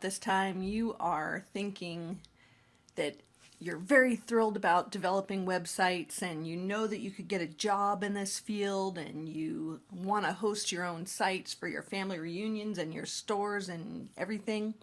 about this time you are thinking that you're very thrilled about developing websites and you know that you could get a job in this field and you want to host your own sites for your family reunions and your stores and everything.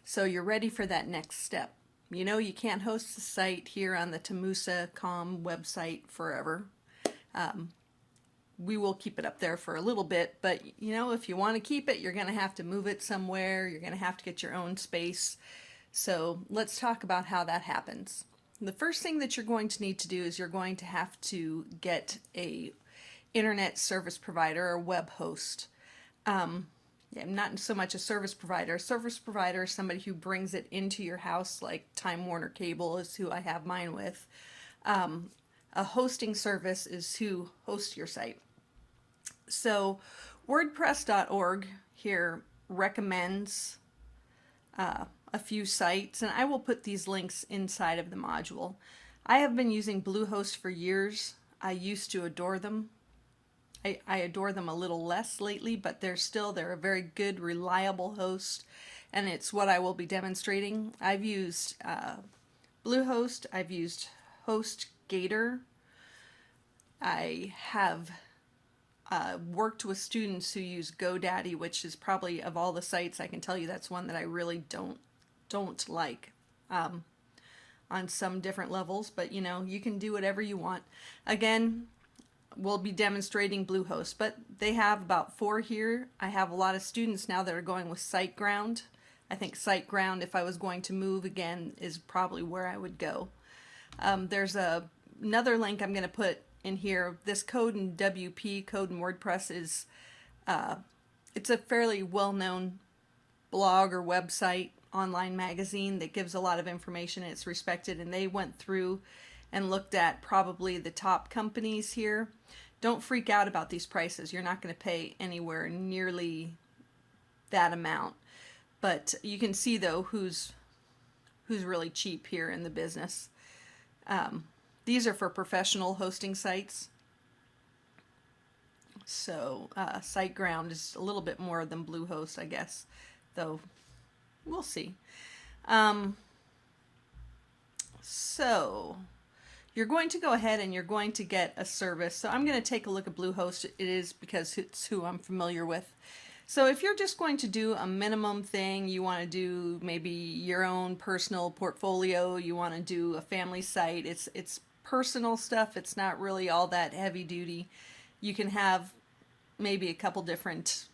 So you're ready for that next step. You know you can't host a site here on the Tamusa.com website forever. We will keep it up there for a little bit, but you know, if you want to keep it, you're going to have to move it somewhere. You're going to have to get your own space. So let's talk about how that happens. The first thing that you're going to need to do is you're going to have to get a internet service provider or web host. Not so much a service provider. A service provider is somebody who brings it into your house, like Time Warner Cable is who I have mine with. A hosting service is who hosts your site. So WordPress.org here recommends a few sites, and I will put these links inside of the module. I have been using Bluehost for years. I used to adore them. I adore them a little less lately, but they're a very good, reliable host, and it's what I will be demonstrating. I've used Bluehost. I've used HostGator. I have worked with students who use GoDaddy, which is probably, of all the sites, I can tell you that's one that I really don't like on some different levels, but you know, you can do whatever you want. Again, we'll be demonstrating Bluehost, but they have about 4 here. I have a lot of students now that are going with SiteGround. I think SiteGround, if I was going to move again, is probably where I would go. There's another link I'm going to put in here. This Code in WP, Code in WordPress, is it's a fairly well-known blog or website, online magazine that gives a lot of information. It's respected, and they went through and looked at probably the top companies here. Don't freak out about these prices. You're not going to pay anywhere nearly that amount, but you can see though who's really cheap here in the business. These are for professional hosting sites. So SiteGround is a little bit more than Bluehost, I guess, though we'll see. So you're going to go ahead and you're going to get a service. So I'm going to take a look at Bluehost. It is because it's who I'm familiar with. So if you're just going to do a minimum thing, you want to do maybe your own personal portfolio, you want to do a family site, it's personal stuff, it's not really all that heavy duty. You can have maybe a couple different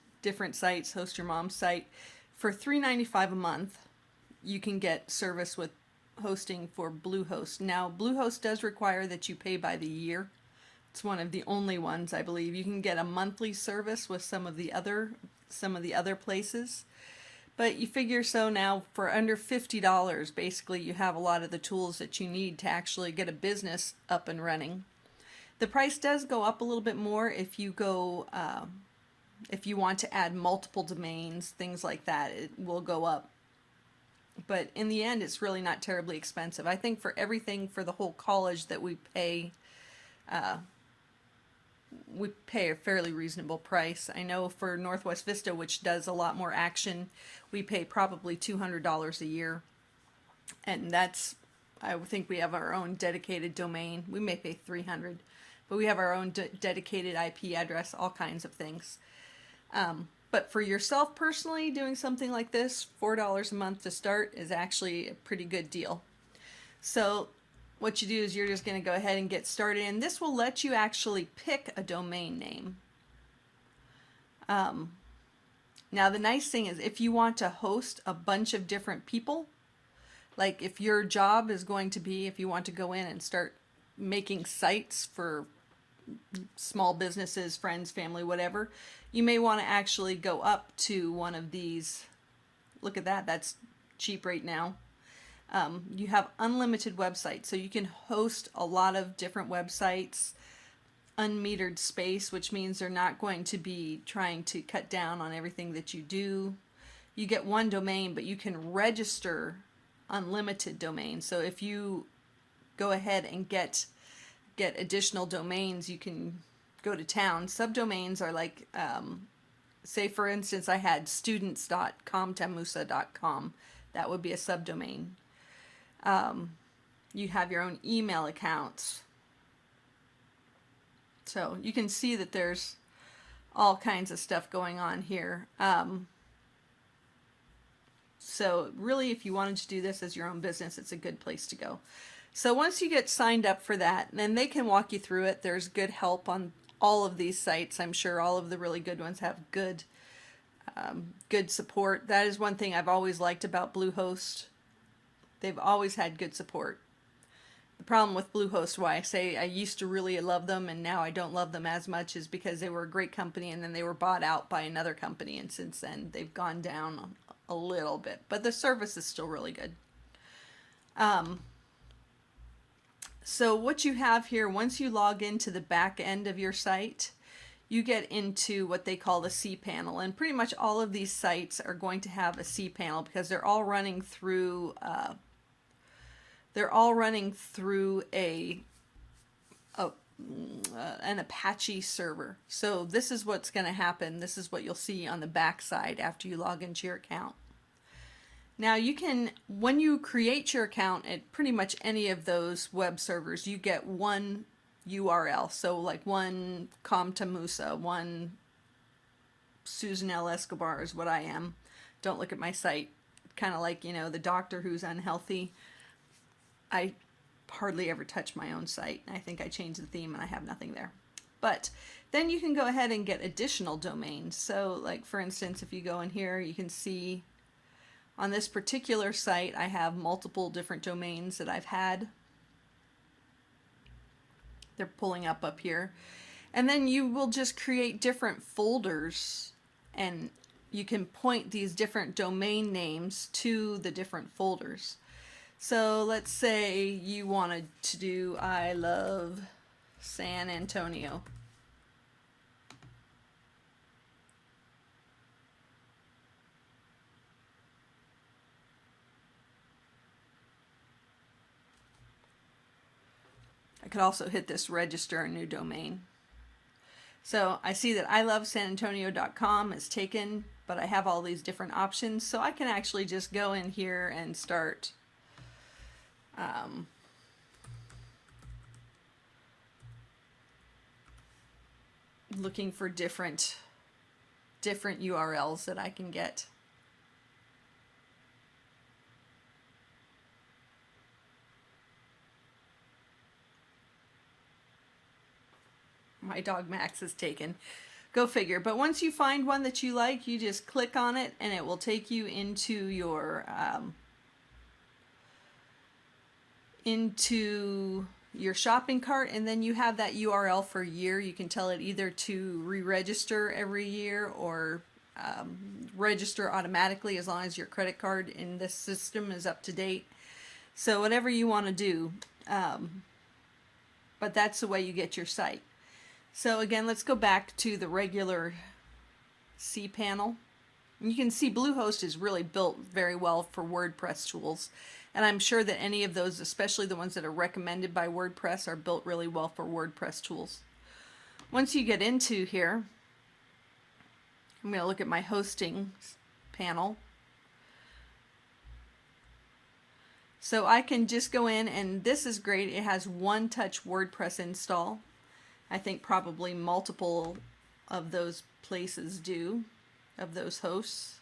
sites, host your mom's site. For $3.95 a month, you can get service with hosting for Bluehost. Now, Bluehost does require that you pay by the year. It's one of the only ones, I believe. You can get a monthly service with some of the other places. But you figure, so now for under $50, basically you have a lot of the tools that you need to actually get a business up and running. The price does go up a little bit more if you go, if you want to add multiple domains, things like that, it will go up. But in the end, it's really not terribly expensive. I think for everything, for the whole college that we pay a fairly reasonable price. I know for Northwest Vista, which does a lot more action, we pay probably $200 a year. And that's, I think we have our own dedicated domain. We may pay $300, but we have our own dedicated IP address, all kinds of things. But for yourself personally, doing something like this, $4 a month to start is actually a pretty good deal. So what you do is you're just going to go ahead and get started, and this will let you actually pick a domain name. Now the nice thing is, if you want to host a bunch of different people, like if your job is going to be, if you want to go in and start making sites for small businesses, friends, family, whatever, you may want to actually go up to one of these. Look at that, that's cheap right now. You have unlimited websites, so you can host a lot of different websites, unmetered space, which means they're not going to be trying to cut down on everything that you do. You get one domain, but you can register unlimited domains. So if you go ahead and get additional domains, you can go to town. Subdomains are like say for instance I had students.comtamusa.com, that would be a subdomain. You have your own email accounts. So you can see that there's all kinds of stuff going on here. So really, if you wanted to do this as your own business, it's a good place to go. So once you get signed up for that, then they can walk you through it. There's good help on all of these sites. I'm sure all of the really good ones have good support. That is one thing I've always liked about Bluehost. They've always had good support. The problem with Bluehost, why I say I used to really love them and now I don't love them as much, is because they were a great company and then they were bought out by another company, and since then they've gone down a little bit, but the service is still really good. So what you have here, once you log into the back end of your site, you get into what they call the cPanel, and pretty much all of these sites are going to have a cPanel because they're all running through an Apache server. So this is what's going to happen. This is what you'll see on the back side after you log into your account. Now you can, when you create your account at pretty much any of those web servers, you get one URL. So like one ComTamusa, one Susan L. Escobar is what I am. Don't look at my site. Kind of like, you know, the doctor who's unhealthy. I hardly ever touch my own site. I think I changed the theme and I have nothing there. But then you can go ahead and get additional domains. So like for instance, if you go in here, you can see on this particular site, I have multiple different domains that I've had. They're pulling up here. And then you will just create different folders, and you can point these different domain names to the different folders. So let's say you wanted to do I love San Antonio. I could also hit this register a new domain. So I see that ilovesanantonio.com is taken, but I have all these different options, so I can actually just go in here and start looking for different URLs that I can get. My dog Max is taken. Go figure. But once you find one that you like, you just click on it and it will take you into your shopping cart, and then you have that URL for a year. You can tell it either to re-register every year or register automatically as long as your credit card in this system is up to date. So whatever you want to do, but that's the way you get your site. So again, let's go back to the regular cPanel. You can see Bluehost is really built very well for WordPress tools. And I'm sure that any of those, especially the ones that are recommended by WordPress, are built really well for WordPress tools. Once you get into here, I'm going to look at my hosting panel. So I can just go in, and this is great. It has one-touch WordPress install. I think probably multiple of those places do, of those hosts.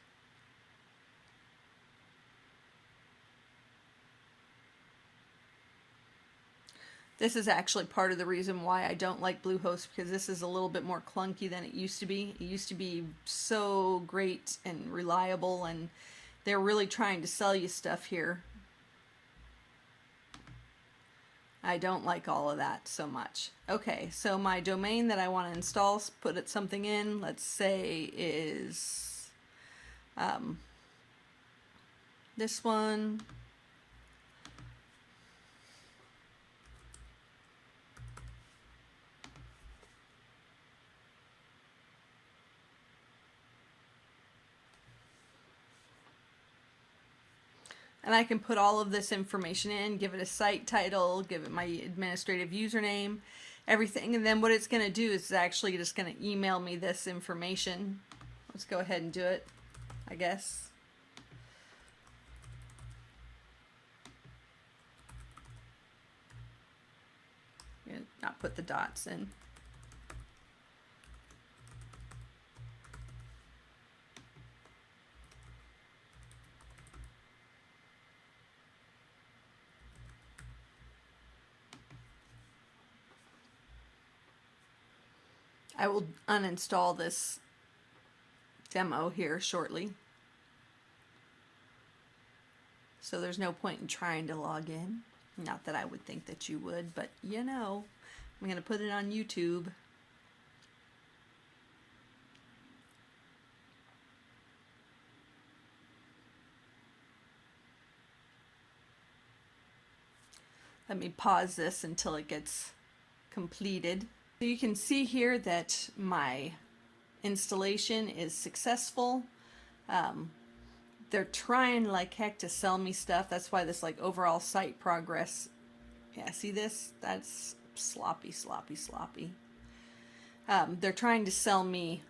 This is actually part of the reason why I don't like Bluehost, because this is a little bit more clunky than it used to be. It used to be so great and reliable, and they're really trying to sell you stuff here. I don't like all of that so much. Okay, so my domain that I want to install, put something in, let's say is this one. And I can put all of this information in, give it a site title, give it my administrative username, everything. And then what it's going to do is it's actually just going to email me this information. Let's go ahead and do it, I guess. And not put the dots in. I will uninstall this demo here shortly. So there's no point in trying to log in. Not that I would think that you would, but you know, I'm going to put it on YouTube. Let me pause this until it gets completed. So you can see here that my installation is successful. They're trying like heck to sell me stuff. That's why this like overall site progress. Yeah, see this? That's sloppy, sloppy, sloppy. They're trying to sell me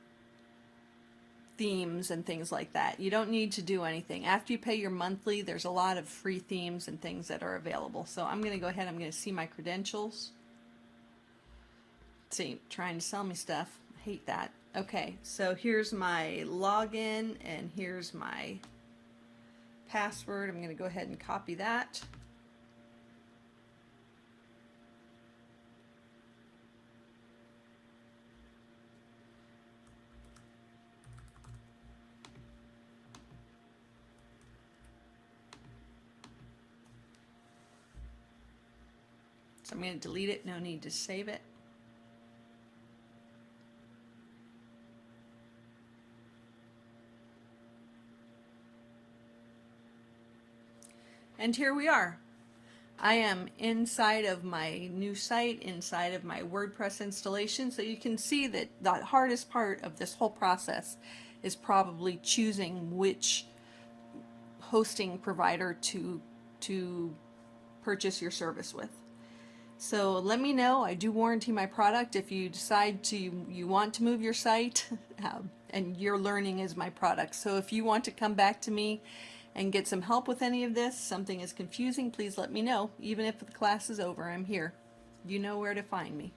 themes and things like that. You don't need to do anything. After you pay your monthly, there's a lot of free themes and things that are available. So I'm going to go ahead. I'm going to see my credentials. See, trying to sell me stuff. I hate that. Okay, so here's my login and here's my password. I'm going to go ahead and copy that. So I'm going to delete it. No need to save it. And here we are. I am inside of my new site, inside of my WordPress installation. So you can see that the hardest part of this whole process is probably choosing which hosting provider to purchase your service with. So let me know. I do warranty my product. If you decide you want to move your site, and your learning is my product. So if you want to come back to me and get some help with any of this, something is confusing, please let me know. Even if the class is over, I'm here. You know where to find me.